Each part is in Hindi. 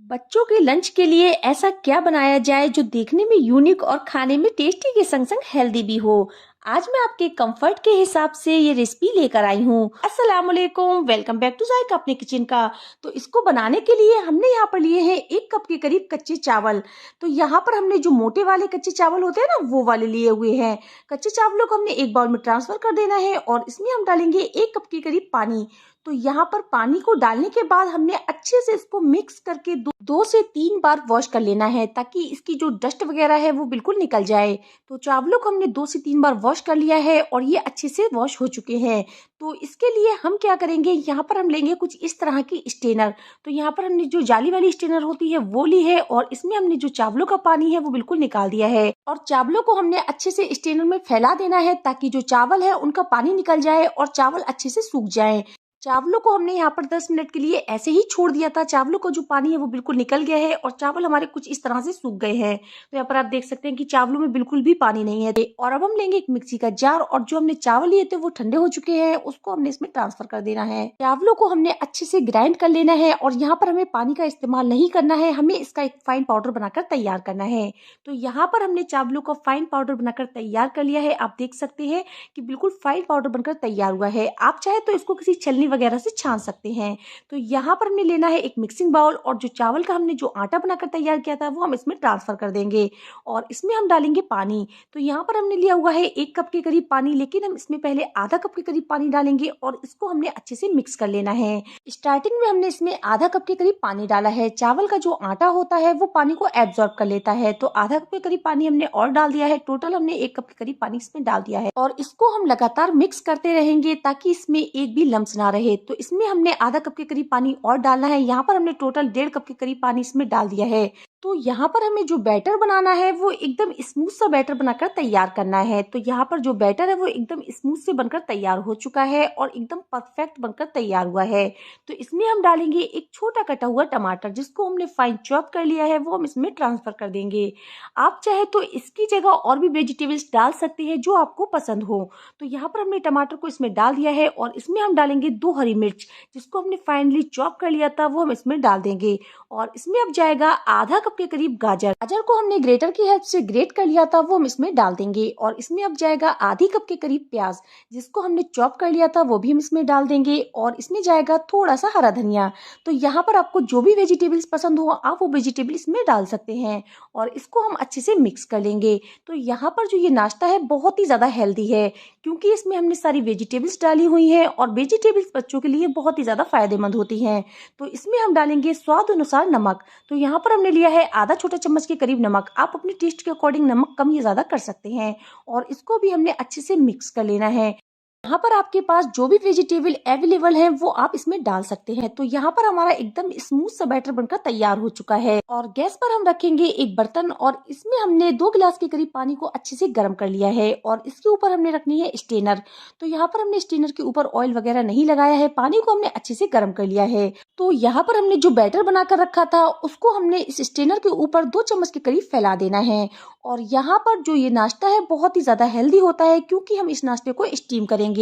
बच्चों के लंच के लिए ऐसा क्या बनाया जाए जो देखने में यूनिक और खाने में टेस्टी के संग संग हेल्दी भी हो। आज मैं आपके कंफर्ट के हिसाब से ये रेसिपी लेकर आई हूँ। अस्सलाम वालेकुम, वेलकम बैक टू जायका अपने किचन का। तो इसको बनाने के लिए हमने यहाँ पर लिए हैं 1 कप के करीब कच्चे चावल। तो यहाँ पर हमने जो मोटे वाले कच्चे चावल होते हैं ना, वो वाले लिए हुए हैं। कच्चे चावलों को हमने एक बाउल में ट्रांसफर कर देना है और इसमें हम डालेंगे 1 कप के करीब पानी। तो यहाँ पर पानी को डालने के बाद हमने अच्छे से इसको मिक्स करके 2 से 3 बार वॉश कर लेना है, ताकि इसकी जो डस्ट वगैरह है वो बिल्कुल निकल जाए। तो चावलों को हमने 2 से 3 बार वॉश कर लिया है और ये अच्छे से वॉश हो चुके हैं। तो इसके लिए हम क्या करेंगे, यहाँ पर हम लेंगे कुछ इस तरह की स्ट्रेनर। तो यहाँ पर हमने जो जाली वाली स्ट्रेनर होती है वो ली है और इसमें हमने जो चावलों का पानी है वो बिल्कुल निकाल दिया है और चावलों को हमने अच्छे से स्ट्रेनर में फैला देना है, ताकि जो चावल है उनका पानी निकल जाए और चावल अच्छे से सूख जाए। चावलों को हमने यहाँ पर 10 मिनट के लिए ऐसे ही छोड़ दिया था। चावलों का जो पानी है वो बिल्कुल निकल गया है और चावल हमारे कुछ इस तरह से सूख गए हैं। तो यहाँ पर आप देख सकते हैं कि चावलों में बिल्कुल भी पानी नहीं है। और अब हम लेंगे एक मिक्सी का जार और जो हमने चावल लिए थे वो ठंडे हो चुके हैं, उसको हमने इसमें ट्रांसफर कर देना है। चावलों को हमने अच्छे से ग्राइंड कर लेना है और यहाँ पर हमें पानी का इस्तेमाल नहीं करना है, हमें इसका एक फाइन पाउडर बनाकर तैयार करना है। तो यहाँ पर हमने चावलों का फाइन पाउडर बनाकर तैयार कर लिया है। आप देख सकते हैं कि बिल्कुल फाइन पाउडर बनकर तैयार हुआ है। आप चाहे तो इसको किसी छलनी वगैरह से छान सकते हैं। तो यहाँ पर हमने लेना है एक मिक्सिंग बाउल और जो चावल का हमने जो आटा बनाकर तैयार किया था वो हम इसमें ट्रांसफर कर देंगे और इसमें हम डालेंगे पानी। तो यहाँ पर हमने लिया हुआ है 1 कप के करीब पानी, लेकिन हम इसमें पहले आधा कप के करीब पानी डालेंगे और इसको हमने अच्छे से मिक्स कर लेना है। स्टार्टिंग में हमने इसमें आधा कप के करीब पानी डाला है। चावल का जो आटा होता है वो पानी को एब्जॉर्ब कर लेता है, तो आधा कप के करीब पानी हमने और डाल दिया है। टोटल हमने 1 कप के करीब पानी इसमें डाल दिया है और इसको हम लगातार मिक्स करते रहेंगे ताकि इसमें एक भी लम्स ना रहे। तो इसमें हमने आधा कप के करीब पानी और डालना है। यहाँ पर हमने टोटल 1.5 कप के करीब पानी इसमें डाल दिया है। तो यहाँ पर हमें जो बैटर बनाना है वो एकदम स्मूथ सा बैटर बनाकर तैयार करना है। तो यहाँ पर जो बैटर है वो एकदम स्मूथ से बनकर तैयार हो चुका है और एकदम परफेक्ट बनकर तैयार हुआ है। तो इसमें हम डालेंगे एक छोटा कटा हुआ टमाटर, जिसको हमने फाइन चॉप कर लिया है, वो हम इसमें ट्रांसफर कर देंगे। आप चाहे तो इसकी जगह और भी वेजिटेबल्स डाल सकते हैं जो आपको पसंद हो। तो यहाँ पर हमने टमाटर को इसमें डाल दिया है और इसमें हम डालेंगे 2 हरी मिर्च, जिसको हमने फाइनली चॉप कर लिया था, वो हम इसमें डाल देंगे। और इसमें अब जाएगा आधा कप के करीब गाजर। गाजर को हमने ग्रेटर की हेल्प से ग्रेट कर लिया था, वो हम इसमें डाल देंगे। और इसमें अब जाएगा आधी कप के करीब प्याज, जिसको हमने चॉप कर लिया था, वो भी हम इसमें डाल देंगे। और इसमें जाएगा थोड़ा सा हरा धनिया। तो यहाँ पर आपको जो भी वेजिटेबल्स पसंद हो आप वो वेजिटेबल्स इसमें डाल सकते हैं और इसको हम अच्छे से मिक्स कर लेंगे। तो यहाँ पर जो ये नाश्ता है बहुत ही ज्यादा हेल्दी है, क्योंकि इसमें हमने सारी वेजिटेबल्स डाली हुई हैं और वेजिटेबल्स बच्चों के लिए बहुत ही ज्यादा फायदेमंद होती हैं। तो इसमें हम डालेंगे स्वाद अनुसार नमक। तो यहाँ पर हमने लिया है आधा छोटा चम्मच के करीब नमक। आप अपने टेस्ट के अकॉर्डिंग नमक कम या ज्यादा कर सकते हैं और इसको भी हमने अच्छे से मिक्स कर लेना है। यहाँ पर आपके पास जो भी वेजिटेबल अवेलेबल है वो आप इसमें डाल सकते हैं। तो यहाँ पर हमारा एकदम स्मूथ सा बैटर बनकर तैयार हो चुका है और गैस पर हम रखेंगे एक बर्तन और इसमें हमने 2 गिलास के करीब पानी को अच्छे से गर्म कर लिया है और इसके ऊपर हमने रखनी है स्ट्रेनर। तो यहाँ पर हमने स्ट्रेनर के ऊपर ऑयल वगैरह नहीं लगाया है, पानी को हमने अच्छे से गर्म कर लिया है। तो यहाँ पर हमने जो बैटर बनाकर रखा था उसको हमने इस स्ट्रेनर के ऊपर 2 चम्मच के करीब फैला देना है। और यहाँ पर जो ये नाश्ता है बहुत ही ज्यादा हेल्दी होता है, क्योंकि हम इस नाश्ते को स्टीम करेंगे।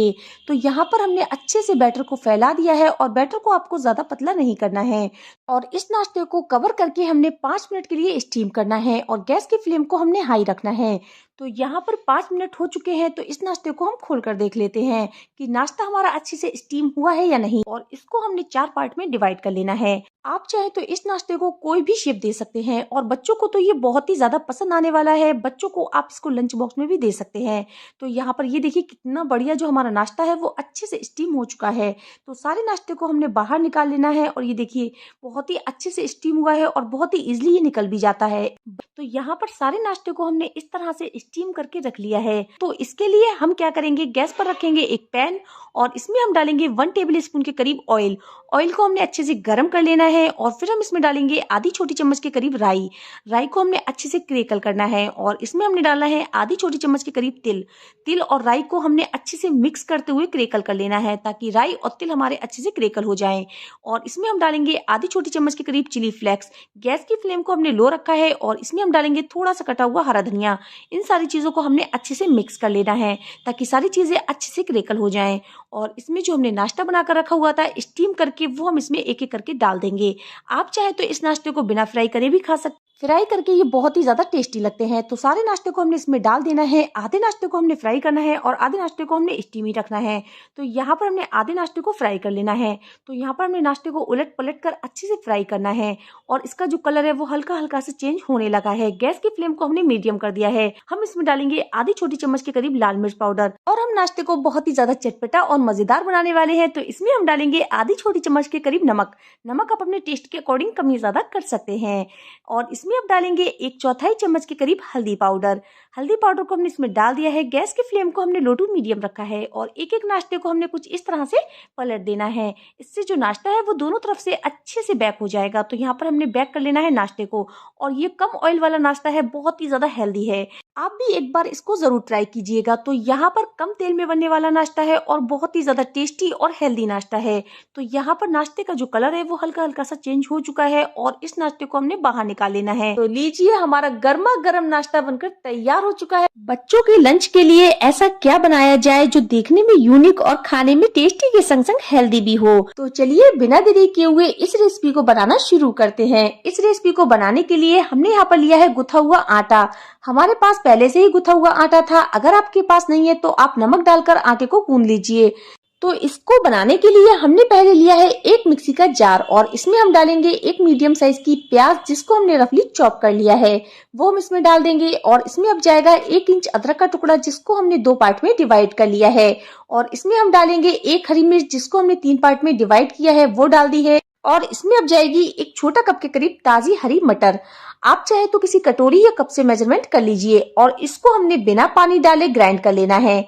तो यहाँ पर हमने अच्छे से बैटर को फैला दिया है और बैटर को आपको ज्यादा पतला नहीं करना है और इस नाश्ते को कवर करके हमने 5 मिनट के लिए स्टीम करना है और गैस की फ्लेम को हमने हाई रखना है। तो यहाँ पर 5 मिनट हो चुके हैं। तो इस नाश्ते को हम खोल कर देख लेते हैं कि नाश्ता हमारा अच्छे से स्टीम हुआ है या नहीं। और इसको हमने 4 पार्ट में डिवाइड कर लेना है। आप चाहे तो इस नाश्ते को कोई भी शेप दे सकते हैं और बच्चों को तो ये बहुत ही ज्यादा पसंद आने वाला है। बच्चों को आप इसको लंच बॉक्स में भी दे सकते हैं। तो यहाँ पर ये देखिए कितना बढ़िया जो हमारा नाश्ता है वो अच्छे से स्टीम हो चुका है। तो सारे नाश्ते को हमने बाहर निकाल लेना है और ये देखिए बहुत ही अच्छे से स्टीम हुआ है और बहुत ही इजिली ये निकल भी जाता है। तो यहाँ पर सारे नाश्ते को हमने इस तरह से स्टीम करके रख लिया है। तो इसके लिए हम क्या करेंगे, गैस पर रखेंगे एक पैन और इसमें हम डालेंगे 1 टेबल स्पून के करीब ऑयल। ऑयल को हमने अच्छे से गर्म कर लेना है और फिर हम इसमें डालेंगे आधी छोटी चम्मच के करीब राई। राई को हमने अच्छे से क्रेकल करना है और इसमें हमने डाला है आधी छोटी चम्मच के करीब तिल। तिल और राई को हमने अच्छे से मिक्स करते हुए क्रेकल कर लेना है, ताकि राई और तिल हमारे अच्छे से क्रेकल हो जाएं। और इसमें हम डालेंगे आधी छोटी चम्मच के करीब चिली फ्लेक्स। गैस की फ्लेम को हमने लो रखा है और इसमें हम डालेंगे थोड़ा सा कटा हुआ हरा धनिया। इन सारी चीज़ों को हमने अच्छे से मिक्स कर लेना है ताकि सारी चीज़ें अच्छे से क्रैकल हो जाएं। और इसमें जो हमने नाश्ता बनाकर रखा हुआ था स्टीम करके, वो हम इसमें एक एक करके डाल देंगे। आप चाहे तो इस नाश्ते को बिना फ्राई करे भी खा सकते, फ्राई करके ये बहुत ही ज्यादा टेस्टी लगते हैं। तो सारे नाश्ते को हमने इसमें डाल देना है, आधे नाश्ते को हमने फ्राई करना है और आधे नाश्ते को हमने स्टीम ही रखना है। तो यहाँ पर हमने आधे नाश्ते को फ्राई कर लेना है। तो यहाँ पर हमने नाश्ते को उलट पलट कर अच्छे से फ्राई करना है और इसका जो कलर है वो हल्का हल्का से चेंज होने लगा है। गैस की फ्लेम को हमने मीडियम कर दिया है। हम इसमें डालेंगे आधी छोटी चम्मच के करीब लाल मिर्च पाउडर और हम नाश्ते को बहुत ही ज्यादा चटपटा और मजेदार बनाने वाले हैं। तो इसमें हम डालेंगे आधी छोटी चम्मच के करीब नमक। नमक आप अपने टेस्ट के अकॉर्डिंग कम या ज्यादा कर सकते हैं। और इसमें अब डालेंगे 1/4 चम्मच के करीब हल्दी पाउडर। हल्दी पाउडर को हमने इसमें डाल दिया है। गैस की फ्लेम को हमने लो टू मीडियम रखा है और एक एक नाश्ते को हमने कुछ इस तरह से पलट देना है। इससे जो नाश्ता है वो दोनों तरफ से अच्छे से बेक हो जाएगा। तो यहाँ पर हमने बेक कर लेना है नाश्ते को। और ये कम ऑयल वाला नाश्ता है, बहुत ही ज्यादा हेल्दी है। आप भी एक बार इसको जरूर ट्राई कीजिएगा। तो यहाँ पर कम तेल में बनने वाला नाश्ता है और बहुत ही ज्यादा टेस्टी और हेल्दी नाश्ता है। तो यहाँ पर नाश्ते का जो कलर है वो हल्का हल्का सा चेंज हो चुका है और इस नाश्ते को हमने बाहर निकाल लेना है। तो लीजिए, हमारा गर्मा गर्म नाश्ता बनकर तैयार हो चुका है। बच्चों के लंच के लिए ऐसा क्या बनाया जाए जो देखने में यूनिक और खाने में टेस्टी के संग संग हेल्दी भी हो। तो चलिए बिना देरी किए हुए इस रेसिपी को बनाना शुरू करते हैं। इस रेसिपी को बनाने के लिए हमने यहाँ पर लिया है गुथा हुआ आटा। हमारे पास पहले से ही गुथा हुआ आटा था। अगर आपके पास नहीं है तो आप नमक डालकर आटे को गूंद लीजिए। तो इसको बनाने के लिए हमने पहले लिया है एक मिक्सी का जार और इसमें हम डालेंगे एक मीडियम साइज की प्याज जिसको हमने रफली चॉप कर लिया है, वो हम इसमें डाल देंगे। और इसमें अब जाएगा 1 इंच अदरक का टुकड़ा जिसको हमने 2 पार्ट में डिवाइड कर लिया है। और इसमें हम डालेंगे 1 हरी मिर्च जिसको हमने 3 पार्ट में डिवाइड किया है, वो डाल दी है। और इसमें अब जाएगी 1 छोटा कप के करीब ताजी हरी मटर। आप चाहे तो किसी कटोरी या कप से मेजरमेंट कर लीजिए और इसको हमने बिना पानी डाले ग्राइंड कर लेना है।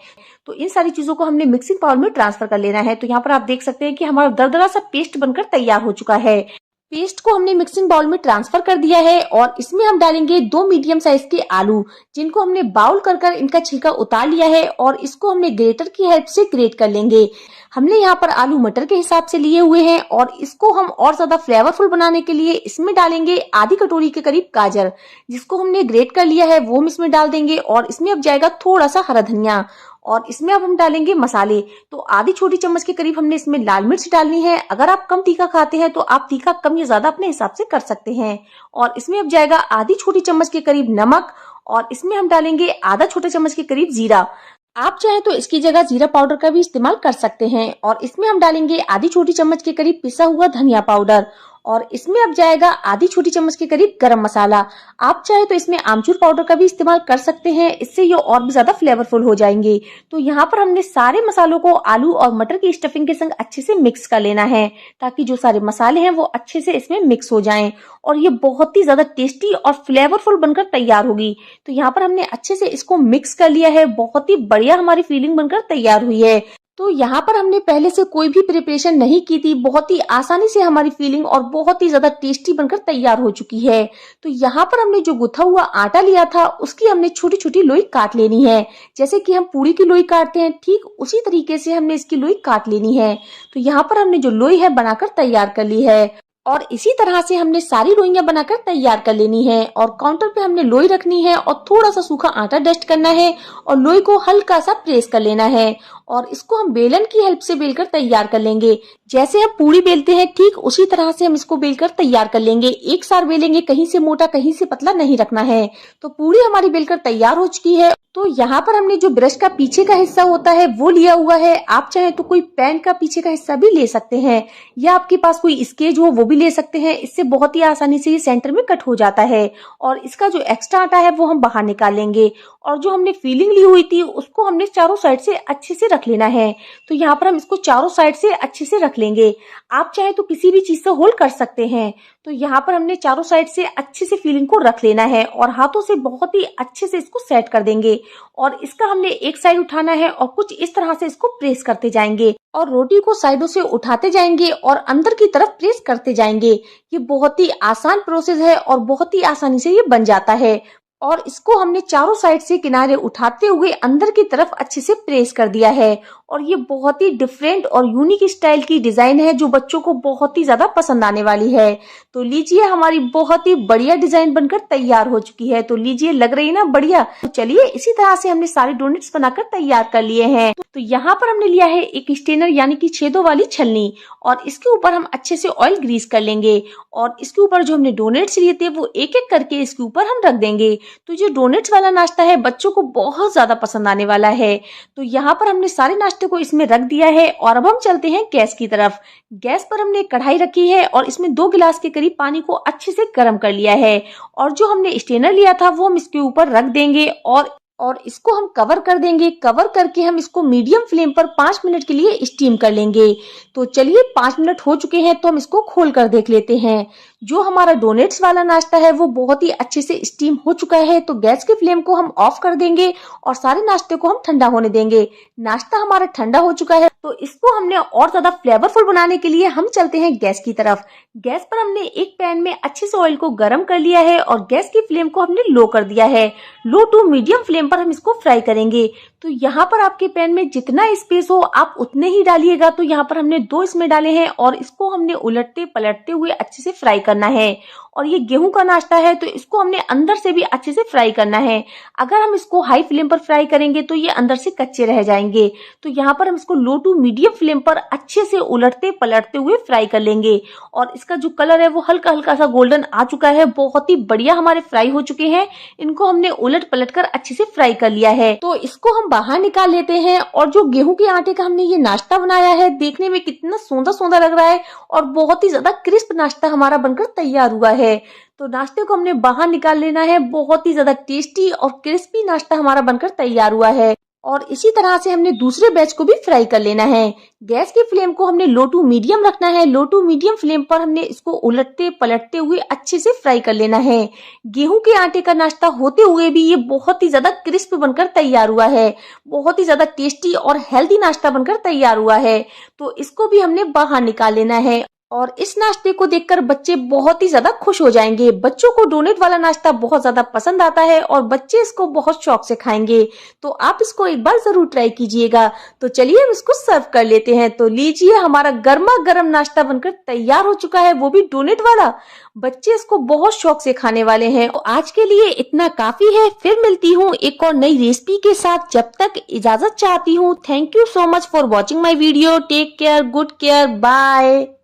तो इन सारी चीजों को हमने मिक्सिंग बाउल में ट्रांसफर कर लेना है। तो यहाँ पर आप देख सकते हैं कि हमारा दरदरा सा पेस्ट बनकर तैयार हो चुका है। पेस्ट को हमने मिक्सिंग बाउल में ट्रांसफर कर दिया है और इसमें हम डालेंगे 2 मीडियम साइज के आलू जिनको हमने बाउल कर इनका छिलका उतार लिया है और इसको हमने ग्रेटर की हेल्प से ग्रेट कर लेंगे। हमने यहाँ पर आलू मटर के हिसाब से लिए हुए हैं और इसको हम और ज्यादा फ्लेवरफुल बनाने के लिए इसमें डालेंगे आधी कटोरी के करीब गाजर जिसको हमने ग्रेट कर लिया है, वो हम इसमें डाल देंगे। और इसमें अब जाएगा थोड़ा सा हरा धनिया और इसमें अब हम डालेंगे मसाले। तो आधी छोटी चम्मच के करीब हमने इसमें लाल मिर्च डालनी है। अगर आप कम तीखा खाते हैं तो आप तीखा कम या ज्यादा अपने हिसाब से कर सकते हैं। और इसमें अब जाएगा आधी छोटी चम्मच के करीब नमक और इसमें हम डालेंगे आधा छोटा चम्मच के करीब जीरा। आप चाहे तो इसकी जगह जीरा पाउडर का भी इस्तेमाल कर सकते हैं। और इसमें हम डालेंगे आधी छोटी चम्मच के करीब पिसा हुआ धनिया पाउडर और इसमें अब जाएगा आधी छोटी चम्मच के करीब गरम मसाला। आप चाहे तो इसमें आमचूर पाउडर का भी इस्तेमाल कर सकते हैं, इससे ये और भी ज्यादा फ्लेवरफुल हो जाएंगे। तो यहाँ पर हमने सारे मसालों को आलू और मटर की स्टफिंग के संग अच्छे से मिक्स कर लेना है ताकि जो सारे मसाले हैं वो अच्छे से इसमें मिक्स हो जाएं और ये बहुत ही ज्यादा टेस्टी और फ्लेवरफुल बनकर तैयार होगी। तो यहाँ पर हमने अच्छे से इसको मिक्स कर लिया है। बहुत ही बढ़िया हमारी फीलिंग बनकर तैयार हुई है। तो यहाँ पर हमने पहले से कोई भी प्रिपरेशन नहीं की थी, बहुत ही आसानी से हमारी फीलिंग और बहुत ही ज्यादा टेस्टी बनकर तैयार हो चुकी है। तो यहाँ पर हमने जो गुथा हुआ आटा लिया था उसकी हमने छोटी छोटी लोई काट लेनी है। जैसे कि हम पूरी की लोई काटते हैं ठीक उसी तरीके से हमने इसकी लोई काट लेनी है। तो यहाँ पर हमने जो लोई है बनाकर तैयार कर ली है और इसी तरह से हमने सारी लोइयां बनाकर तैयार कर लेनी है। और काउंटर पे हमने लोई रखनी है और थोड़ा सा सूखा आटा डस्ट करना है और लोई को हल्का सा प्रेस कर लेना है और इसको हम बेलन की हेल्प से बेलकर तैयार कर लेंगे। जैसे हम पूरी बेलते हैं ठीक उसी तरह से हम इसको बेलकर तैयार कर लेंगे। एक साथ बेलेंगे, कहीं से मोटा कहीं से पतला नहीं रखना है। तो पूरी हमारी बेलकर तैयार हो चुकी है। तो यहाँ पर हमने जो ब्रश का पीछे का हिस्सा होता है वो लिया हुआ है। आप चाहे तो कोई पेन का पीछे का हिस्सा भी ले सकते हैं या आपके पास कोई स्केच हो वो भी ले सकते हैं। इससे बहुत ही आसानी से ये सेंटर में कट हो जाता है। और इसका जो एक्स्ट्रा आटा है वो हम बाहर निकाल लेंगे और जो हमने फीलिंग ली हुई थी उसको हमने चारों साइड से अच्छे से रख लेना है। तो यहाँ पर हम इसको चारों साइड से अच्छे से रख लेंगे। आप चाहे तो किसी भी चीज से होल्ड कर सकते हैं। तो यहाँ पर हमने चारों साइड से अच्छे से फीलिंग को रख लेना है और हाथों से बहुत ही अच्छे से इसको सेट कर देंगे। और इसका हमने एक साइड उठाना है और कुछ इस तरह से इसको प्रेस करते जाएंगे और रोटी को साइडों से उठाते जाएंगे और अंदर की तरफ प्रेस करते जाएंगे। ये बहुत ही आसान प्रोसेस है और बहुत ही आसानी से ये बन जाता है। और इसको हमने चारों साइड से किनारे उठाते हुए अंदर की तरफ अच्छे से प्रेस कर दिया है। और ये बहुत ही डिफरेंट और यूनिक स्टाइल की डिजाइन है जो बच्चों को बहुत ही ज्यादा पसंद आने वाली है। तो लीजिए, हमारी बहुत ही बढ़िया डिजाइन बनकर तैयार हो चुकी है। तो लीजिए, लग रही है ना बढ़िया। तो चलिए, इसी तरह से हमने सारे डोनेट्स बनाकर तैयार कर लिए हैं। तो यहाँ पर हमने लिया है एक स्टेनर यानी कि छेदों वाली छलनी, और इसके ऊपर हम अच्छे से ऑयल ग्रीस कर लेंगे। और इसके ऊपर जो हमने डोनेट्स लिए थे वो एक एक करके इसके ऊपर हम रख देंगे। तो जो डोनेट्स वाला नाश्ता है बच्चों को बहुत ज्यादा पसंद आने वाला है। तो यहाँ पर हमने सारे नाश्ते को इसमें रख दिया है और अब हम चलते हैं गैस की तरफ। गैस पर हमने कढ़ाई रखी है और इसमें 2 गिलास के करीब पानी को अच्छे से गर्म कर लिया है। और जो हमने स्टेनर लिया था वो हम इसके ऊपर रख देंगे और इसको हम कवर कर देंगे। कवर करके हम इसको मीडियम फ्लेम पर 5 मिनट के लिए स्टीम कर लेंगे। तो चलिए, 5 मिनट हो चुके हैं तो हम इसको खोल कर देख लेते हैं। जो हमारा डोनेट्स वाला नाश्ता है वो बहुत ही अच्छे से स्टीम हो चुका है। तो गैस के फ्लेम को हम ऑफ कर देंगे और सारे नाश्ते को हम ठंडा होने देंगे। नाश्ता हमारा ठंडा हो चुका है, तो इसको हमने और ज्यादा फ्लेवरफुल बनाने के लिए हम चलते हैं गैस की तरफ। गैस पर हमने एक पैन में अच्छे से ऑयल को गर्म कर लिया है और गैस की फ्लेम को हमने लो कर दिया है। लो टू मीडियम फ्लेम पर हम इसको फ्राई करेंगे। तो यहाँ पर आपके पैन में जितना स्पेस हो आप उतने ही डालिएगा। तो यहाँ पर हमने 2 इसमें डाले हैं और इसको हमने उलटते पलटते हुए अच्छे से फ्राई करना है। और ये गेहूं का नाश्ता है तो इसको हमने अंदर से भी अच्छे से फ्राई करना है। अगर हम इसको हाई फ्लेम पर फ्राई करेंगे तो ये अंदर से कच्चे रह जाएंगे। तो यहाँ पर हम इसको लो टू मीडियम फ्लेम पर अच्छे से उलटते पलटते हुए फ्राई कर लेंगे। और इसका जो कलर है वो हल्का हल्का सा गोल्डन आ चुका है। बहुत ही बढ़िया हमारे फ्राई हो चुके हैं। इनको हमने उलट पलट कर अच्छे से फ्राई कर लिया है। तो इसको हम बाहर निकाल लेते हैं। और जो गेहूं के आटे का हमने ये नाश्ता बनाया है, देखने में कितना सुंदर सुंदर लग रहा है और बहुत ही ज्यादा क्रिस्प नाश्ता हमारा बनकर तैयार हुआ है। तो नाश्ते को हमने बाहर निकाल लेना है। बहुत ही ज्यादा टेस्टी और क्रिस्पी नाश्ता हमारा बनकर तैयार हुआ है। और इसी तरह से हमने दूसरे बैच को भी फ्राई कर लेना है। गैस की फ्लेम को हमने लो टू मीडियम रखना है। लो टू मीडियम फ्लेम पर हमने इसको उलटते पलटते हुए अच्छे से फ्राई कर लेना है। गेहूं के आटे का नाश्ता होते हुए भी ये बहुत ही ज्यादा क्रिस्प बनकर तैयार हुआ है। बहुत ही ज्यादा टेस्टी और हेल्दी नाश्ता बनकर तैयार हुआ है। तो इसको भी हमने बाहर निकाल लेना है। और इस नाश्ते को देखकर बच्चे बहुत ही ज्यादा खुश हो जाएंगे। बच्चों को डोनेट वाला नाश्ता बहुत ज्यादा पसंद आता है और बच्चे इसको बहुत शौक से खाएंगे। तो आप इसको एक बार जरूर ट्राई कीजिएगा। तो चलिए, हम इसको सर्व कर लेते हैं। तो लीजिए, हमारा गर्मा गर्म नाश्ता बनकर तैयार हो चुका है, वो भी डोनेट वाला। बच्चे इसको बहुत शौक से खाने वाले हैं। तो आज के लिए इतना काफी है। फिर मिलती हूँ एक और नई रेसिपी के साथ। जब तक इजाजत चाहती हूँ। Thank you so much for watching my video. Take care, good care, bye.